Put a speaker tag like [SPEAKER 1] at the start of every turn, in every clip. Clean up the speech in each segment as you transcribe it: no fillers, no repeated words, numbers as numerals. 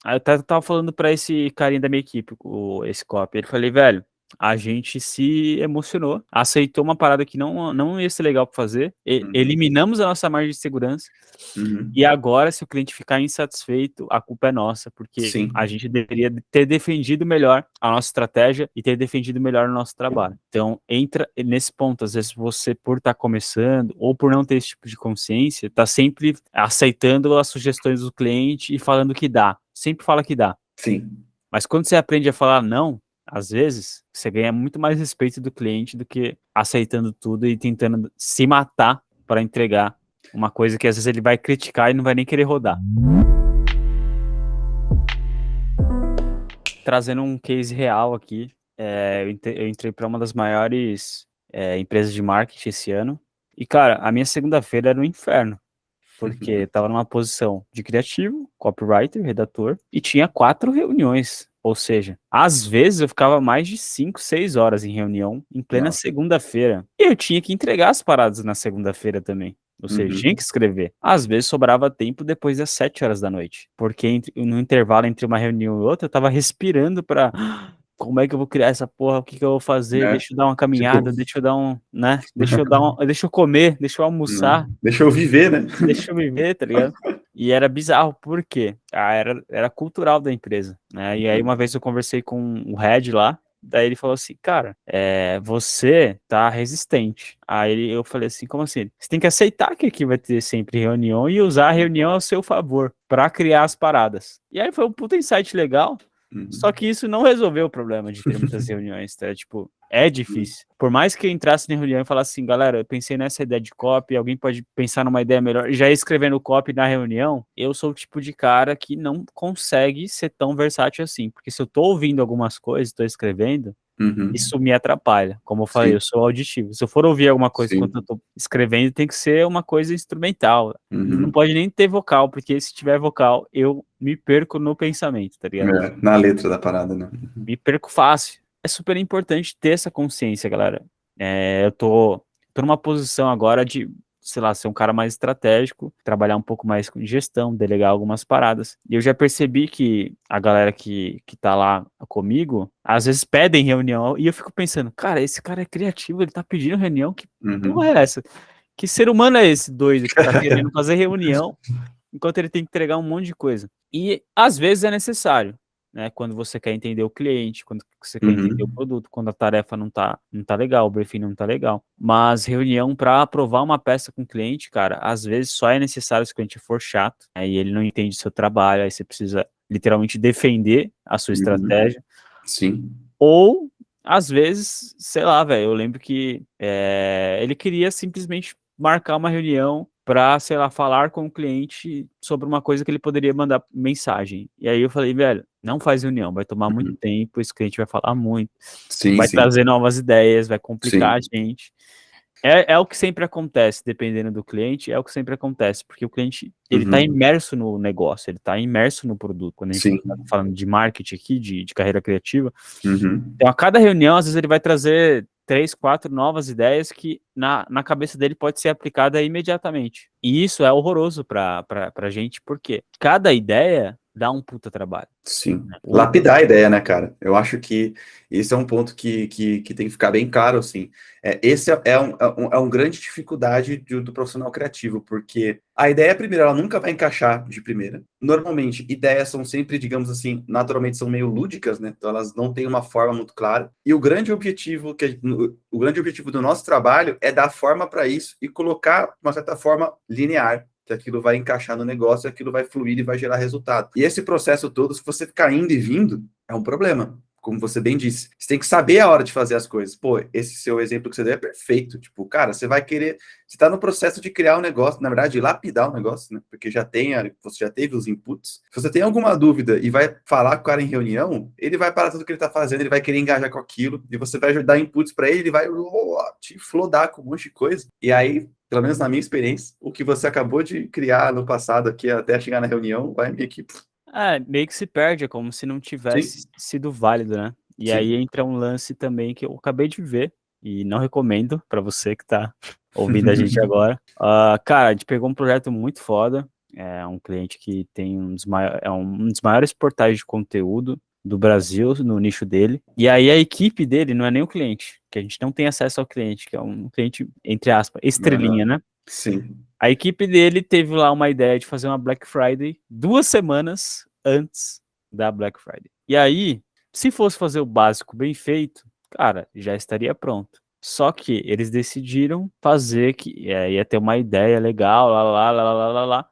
[SPEAKER 1] Aí eu tava falando pra esse carinha da minha equipe, esse copy, ele falei, velho, a gente se emocionou, aceitou uma parada que não ia ser legal pra fazer,
[SPEAKER 2] Uhum.
[SPEAKER 1] eliminamos a nossa margem de segurança, e
[SPEAKER 2] Uhum.
[SPEAKER 1] agora, se o cliente ficar insatisfeito, a culpa é nossa, porque a
[SPEAKER 2] Sim,
[SPEAKER 1] gente deveria ter defendido melhor a nossa estratégia e ter defendido melhor o nosso trabalho. Então, entra nesse ponto, às vezes você, por estar começando, ou por não ter esse tipo de consciência, tá sempre aceitando as sugestões do cliente e falando que dá. Sempre fala que dá.
[SPEAKER 2] sim,
[SPEAKER 1] Mas quando você aprende a falar não, às vezes, você ganha muito mais respeito do cliente do que aceitando tudo e tentando se matar para entregar uma coisa que às vezes ele vai criticar e não vai nem querer rodar. Trazendo um case real aqui, eu entrei para uma das maiores empresas de marketing esse ano. E, cara, a minha segunda-feira era um inferno, porque estava numa posição de criativo, copywriter, redator, e tinha 4 reuniões. Ou seja, às vezes eu ficava mais de 5, 6 horas em reunião, em plena
[SPEAKER 2] nossa.
[SPEAKER 1] segunda-feira. E eu tinha que entregar as paradas na segunda-feira também. Ou seja, tinha
[SPEAKER 2] Uhum.
[SPEAKER 1] que escrever. Às vezes sobrava tempo depois das 7 horas da noite. Porque no intervalo entre uma reunião e outra, eu tava respirando pra. Como é que eu vou criar essa porra? O que que eu vou fazer?
[SPEAKER 2] Né?
[SPEAKER 1] Deixa eu dar uma
[SPEAKER 2] Tipo,
[SPEAKER 1] caminhada, deixa eu dar um, né? Deixa eu comer, deixa eu
[SPEAKER 2] né?
[SPEAKER 1] almoçar,
[SPEAKER 2] Deixa eu viver, né?
[SPEAKER 1] deixa eu viver, tá ligado? E era bizarro, por quê? Era cultural da empresa, né? E aí uma vez eu conversei com o head lá, daí ele falou assim, cara, você tá resistente. Eu falei assim, como assim? Você tem que aceitar que aqui vai ter sempre reunião e usar a reunião ao seu favor pra criar as paradas. E aí foi um puta insight legal, só
[SPEAKER 2] Uhum.
[SPEAKER 1] que isso não resolveu o problema de ter muitas reuniões, tá? Tipo, é difícil. Por mais que eu entrasse na reunião e falasse assim, galera, eu pensei nessa ideia de copy, alguém pode pensar numa ideia melhor, já ia escrevendo copy na reunião, eu sou o tipo de cara que não consegue ser tão versátil assim, porque se eu tô ouvindo algumas coisas, tô escrevendo,
[SPEAKER 2] Uhum.
[SPEAKER 1] isso me atrapalha. Como eu falei, eu
[SPEAKER 2] Sim,
[SPEAKER 1] sou auditivo. Se eu for ouvir alguma coisa enquanto eu
[SPEAKER 2] sim.
[SPEAKER 1] tô escrevendo, tem que ser uma coisa instrumental. Não
[SPEAKER 2] Uhum.
[SPEAKER 1] pode nem ter vocal, porque se tiver vocal, eu me perco no pensamento, tá ligado?
[SPEAKER 2] É, na letra da parada, né?
[SPEAKER 1] Me perco fácil. É super importante ter essa consciência, galera. Eu tô numa posição agora de, sei lá, ser um cara mais estratégico, trabalhar um pouco mais com gestão, delegar algumas paradas. E eu já percebi que a galera que tá lá comigo, às vezes pedem reunião, e eu fico pensando, cara, esse cara é criativo, ele tá pedindo reunião, que porra
[SPEAKER 2] Uhum.
[SPEAKER 1] é essa? Que ser humano é esse doido que tá querendo fazer reunião enquanto ele tem que entregar um monte de coisa? E às vezes é necessário, né? Quando você quer entender o cliente, quando você quer entender o
[SPEAKER 2] Uhum.
[SPEAKER 1] produto, quando a tarefa não tá legal, o briefing não tá legal. Mas reunião para aprovar uma peça com o cliente, cara, às vezes só é necessário se o cliente for chato, aí ele não entende o seu trabalho, aí você precisa literalmente defender a sua
[SPEAKER 2] Uhum.
[SPEAKER 1] estratégia.
[SPEAKER 2] Sim.
[SPEAKER 1] Ou, às vezes, sei lá, velho, eu lembro que ele queria simplesmente marcar uma reunião para, sei lá, falar com o cliente sobre uma coisa que ele poderia mandar mensagem. E aí eu falei, velho, não faz reunião, vai tomar muito
[SPEAKER 2] Uhum.
[SPEAKER 1] tempo, esse cliente vai falar muito,
[SPEAKER 2] Sim,
[SPEAKER 1] vai
[SPEAKER 2] sim.
[SPEAKER 1] trazer novas ideias, vai complicar a
[SPEAKER 2] Sim.
[SPEAKER 1] gente. É o que sempre acontece, dependendo do cliente, é o que sempre acontece, porque o cliente, ele tá
[SPEAKER 2] Uhum.
[SPEAKER 1] imerso no negócio, ele tá imerso no produto. Quando a gente tá
[SPEAKER 2] Sim.
[SPEAKER 1] falando de marketing aqui, de carreira criativa,
[SPEAKER 2] Uhum.
[SPEAKER 1] então a cada reunião, às vezes ele vai trazer 3, 4 novas ideias que na cabeça dele pode ser aplicada imediatamente. E isso é horroroso pra gente, porque cada ideia dá um puta trabalho,
[SPEAKER 2] Sim.
[SPEAKER 1] né?
[SPEAKER 2] Lapidar a ideia, né, cara? Eu acho que esse é um ponto que tem que ficar bem claro, assim. Esse é um grande dificuldade do profissional criativo, porque a ideia, primeiro, ela nunca vai encaixar de primeira. Normalmente, ideias são sempre, digamos assim, naturalmente são meio lúdicas, né? Então elas não têm uma forma muito clara. E o grande objetivo do nosso trabalho é dar forma para isso e colocar, uma certa forma, linear, que aquilo vai encaixar no negócio, aquilo vai fluir e vai gerar resultado. E esse processo todo, se você ficar indo e vindo, é um problema. Como você bem disse, você tem que saber a hora de fazer as coisas. Pô, esse seu exemplo que você deu é perfeito. Tipo, cara, você vai querer. Você está no processo de criar um negócio, na verdade, de lapidar o negócio, né? Porque você já teve os inputs. Se você tem alguma dúvida e vai falar com o cara em reunião, ele vai parar tudo que ele está fazendo, ele vai querer engajar com aquilo, e você vai dar inputs para ele, ele vai te flodar com um monte de coisa. E aí, pelo menos na minha experiência, o que você acabou de criar no passado aqui até chegar na reunião, vai meio que.
[SPEAKER 1] Meio que se perde, é como se não
[SPEAKER 2] Sim,
[SPEAKER 1] tivesse sido válido, né? E aí
[SPEAKER 2] sim.
[SPEAKER 1] entra um lance também que eu acabei de ver e não recomendo pra você que tá ouvindo a gente agora. Cara, a gente pegou um projeto muito foda. É um cliente que tem um dos maiores portais de conteúdo do Brasil no nicho dele. E aí a equipe dele não é nem o cliente, que a gente não tem acesso ao cliente, que é um cliente, entre aspas, estrelinha,
[SPEAKER 2] Aham.
[SPEAKER 1] né?
[SPEAKER 2] Sim.
[SPEAKER 1] A equipe dele teve lá uma ideia de fazer uma Black Friday 2 semanas antes da Black Friday. E aí, se fosse fazer o básico bem feito, cara, já estaria pronto. Só que eles decidiram fazer que ia ter uma ideia legal, lá, lá, lá, lá, lá, lá.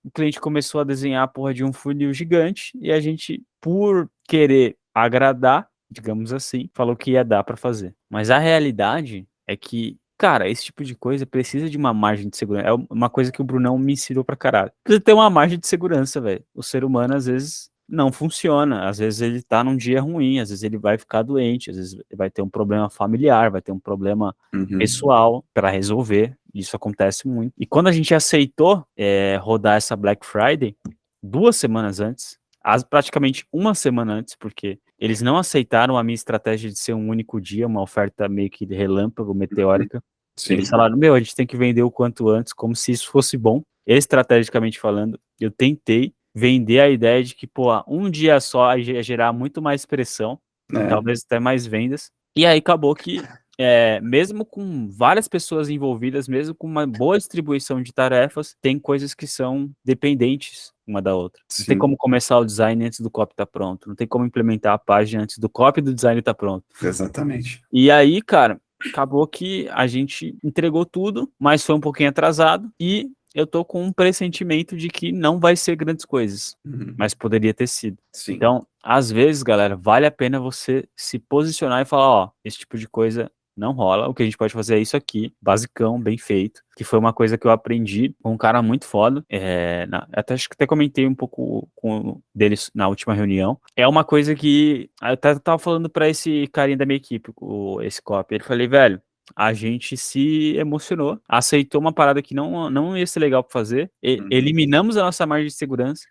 [SPEAKER 1] O cliente começou a desenhar a porra de um funil gigante e a gente, por querer agradar, digamos assim, falou que ia dar para fazer. Mas a realidade é que, cara, esse tipo de coisa precisa de uma margem de segurança. É uma coisa que o Brunão me ensinou pra caralho. Precisa ter uma margem de segurança, velho. O ser humano, às vezes, não funciona. Às vezes ele tá num dia ruim, às vezes ele vai ficar doente, às vezes ele vai ter um problema familiar, vai ter um problema
[SPEAKER 2] Uhum.
[SPEAKER 1] pessoal para resolver. Isso acontece muito. E quando a gente aceitou rodar essa Black Friday, 2 semanas antes, praticamente uma semana antes, porque eles não aceitaram a minha estratégia de ser um único dia, uma oferta meio que relâmpago,
[SPEAKER 2] Uhum.
[SPEAKER 1] meteórica. Eles
[SPEAKER 2] Sim.
[SPEAKER 1] falaram, meu, a gente tem que vender o quanto antes, como se isso fosse bom. Estrategicamente falando, eu tentei vender a ideia de que, pô, um dia só ia gerar muito mais pressão e
[SPEAKER 2] É.
[SPEAKER 1] talvez até mais vendas. E aí acabou que, mesmo com várias pessoas envolvidas, mesmo com uma boa distribuição de tarefas, tem coisas que são dependentes uma da outra. Não tem como
[SPEAKER 2] Sim.
[SPEAKER 1] começar o design antes do copy estar pronto. Não tem como implementar a página antes do copy e do design estar pronto.
[SPEAKER 2] Exatamente.
[SPEAKER 1] E aí, cara, acabou que a gente entregou tudo, mas foi um pouquinho atrasado e eu tô com um pressentimento de que não vai ser grandes coisas,
[SPEAKER 2] Uhum.
[SPEAKER 1] mas poderia ter sido.
[SPEAKER 2] Sim.
[SPEAKER 1] Então, às vezes, galera, vale a pena você se posicionar e falar, ó, esse tipo de coisa não rola. O que a gente pode fazer é isso aqui, basicão, bem feito, que foi uma coisa que eu aprendi com um cara muito foda. Acho que até comentei um pouco com deles na última reunião. É uma coisa que eu até tava falando pra esse carinha da minha equipe, esse copy. Ele falei, velho, a gente se emocionou, aceitou uma parada que não ia ser legal pra fazer,
[SPEAKER 2] Uhum.
[SPEAKER 1] eliminamos a nossa margem de segurança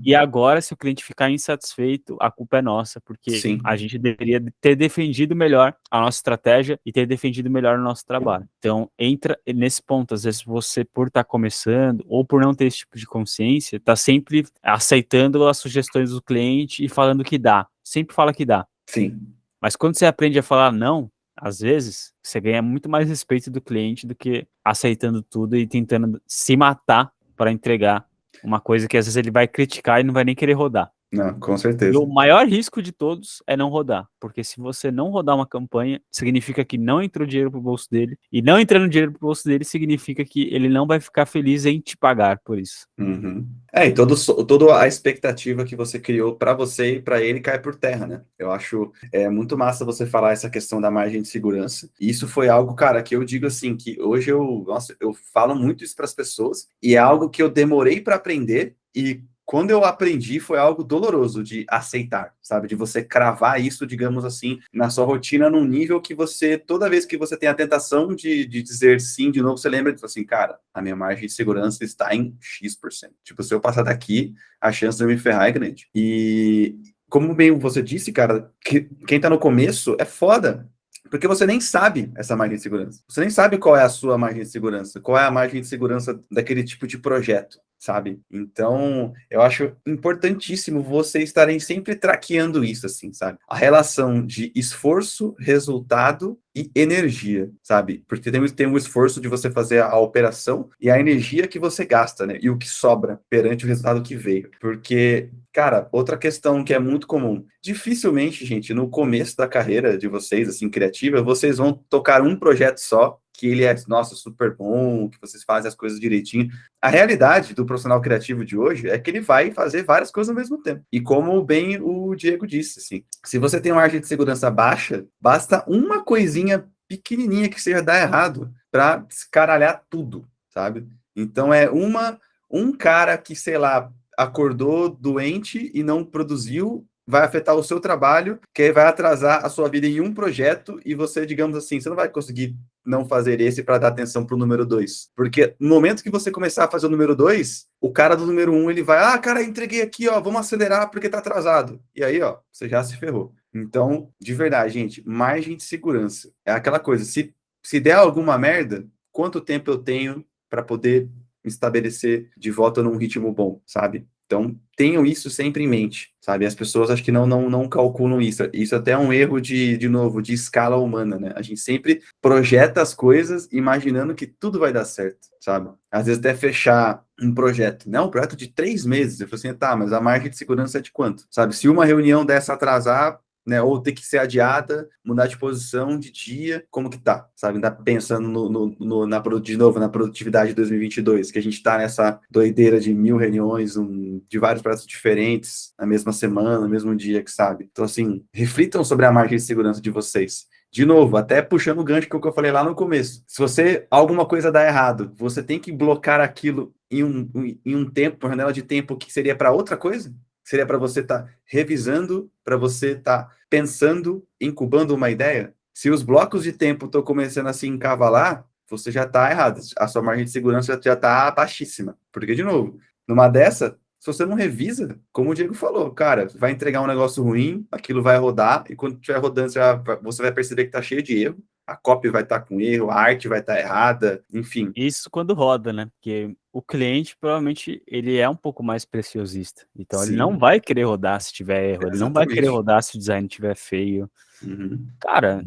[SPEAKER 1] e
[SPEAKER 2] Uhum.
[SPEAKER 1] agora, se o cliente ficar insatisfeito, a culpa é nossa, porque a
[SPEAKER 2] Sim.
[SPEAKER 1] gente deveria ter defendido melhor a nossa estratégia e ter defendido melhor o nosso trabalho. Então, entra nesse ponto. Às vezes você, por estar começando ou por não ter esse tipo de consciência, está sempre aceitando as sugestões do cliente e falando que dá. Sempre fala que dá.
[SPEAKER 2] Sim.
[SPEAKER 1] Mas quando você aprende a falar não, às vezes, você ganha muito mais respeito do cliente do que aceitando tudo e tentando se matar para entregar uma coisa que às vezes ele vai criticar e não vai nem querer rodar.
[SPEAKER 2] Não, com
[SPEAKER 1] E o
[SPEAKER 2] certeza.
[SPEAKER 1] maior risco de todos é não rodar, porque se você não rodar uma campanha, significa que não entrou dinheiro pro bolso dele, e não entrando dinheiro pro bolso dele significa que ele não vai ficar feliz em te pagar por isso.
[SPEAKER 2] Uhum. E toda a expectativa que você criou para você e para ele cai por terra, né? Eu acho muito massa você falar essa questão da margem de segurança. E isso foi algo, cara, que eu digo assim, que hoje eu falo muito isso para as pessoas, e é algo que eu demorei para aprender, e quando eu aprendi foi algo doloroso de aceitar, sabe? De você cravar isso, digamos assim, na sua rotina num nível que você, toda vez que você tem a tentação de dizer sim de novo, você lembra de assim, cara, a minha margem de segurança está em X%. Tipo, se eu passar daqui, a chance de eu me ferrar é grande. E como bem você disse, cara, que quem tá no começo é foda. Porque você nem sabe essa margem de segurança. Você nem sabe qual é a sua margem de segurança, qual é a margem de segurança daquele tipo de projeto, sabe? Então, eu acho importantíssimo vocês estarem sempre traqueando isso, assim, sabe? A relação de esforço, resultado e energia, sabe? Porque tem o esforço de você fazer a operação e a energia que você gasta, né? E o que sobra perante o resultado que veio. Porque, cara, outra questão que é muito comum, dificilmente, gente, no começo da carreira de vocês, assim, criativa, vocês vão tocar um projeto só, que ele é, nossa, super bom, que vocês fazem as coisas direitinho. A realidade do profissional criativo de hoje é que ele vai fazer várias coisas ao mesmo tempo. E como bem o Diego disse, assim, se você tem uma margem de segurança baixa, basta uma coisinha pequenininha que seja dar errado para descaralhar tudo, sabe? Então um cara que, sei lá, acordou doente e não produziu, vai afetar o seu trabalho, que aí vai atrasar a sua vida em um projeto e você, digamos assim, você não vai conseguir não fazer esse para dar atenção para o número 2. Porque no momento que você começar a fazer o número 2, o cara do número 1, ele vai, cara, entreguei aqui, ó, vamos acelerar porque tá atrasado. E aí, ó, você já se ferrou. Então, de verdade, gente, margem de segurança. É aquela coisa, se der alguma merda, quanto tempo eu tenho para poder estabelecer de volta num ritmo bom, sabe? Então, tenham isso sempre em mente, sabe? As pessoas acho que não calculam isso. Isso até é um erro de novo, de escala humana, né? A gente sempre projeta as coisas imaginando que tudo vai dar certo, sabe? Às vezes até fechar um projeto, né? Um projeto de 3 meses. Eu falo assim, tá, mas a margem de segurança é de quanto? Sabe? Se uma reunião dessa atrasar, né, ou ter que ser adiada, mudar de posição, de dia, como que tá, sabe? Ainda pensando de novo, na produtividade de 2022, que a gente tá nessa doideira de 1.000 reuniões, de vários projetos diferentes, na mesma semana, no mesmo dia, que sabe? Então, assim, reflitam sobre a margem de segurança de vocês. De novo, até puxando o gancho que eu falei lá no começo. Se alguma coisa dá errado, você tem que blocar aquilo em um tempo, uma janela de tempo que seria para outra coisa? Seria para você estar revisando, para você estar pensando, incubando uma ideia? Se os blocos de tempo estão começando a se encavalar, você já está errado. A sua margem de segurança já está baixíssima. Porque, de novo, numa dessa, se você não revisa, como o Diego falou, cara, vai entregar um negócio ruim, aquilo vai rodar, e quando estiver rodando, você vai perceber que está cheio de erro, a copy vai estar com erro, a arte vai estar errada, enfim.
[SPEAKER 1] Isso quando roda, né? Porque o cliente provavelmente ele é um pouco mais preciosista. Então ele não
[SPEAKER 2] Sim,
[SPEAKER 1] vai querer rodar se tiver erro, ele não vai querer
[SPEAKER 2] exatamente.
[SPEAKER 1] rodar se o design estiver feio.
[SPEAKER 2] Uhum.
[SPEAKER 1] Cara,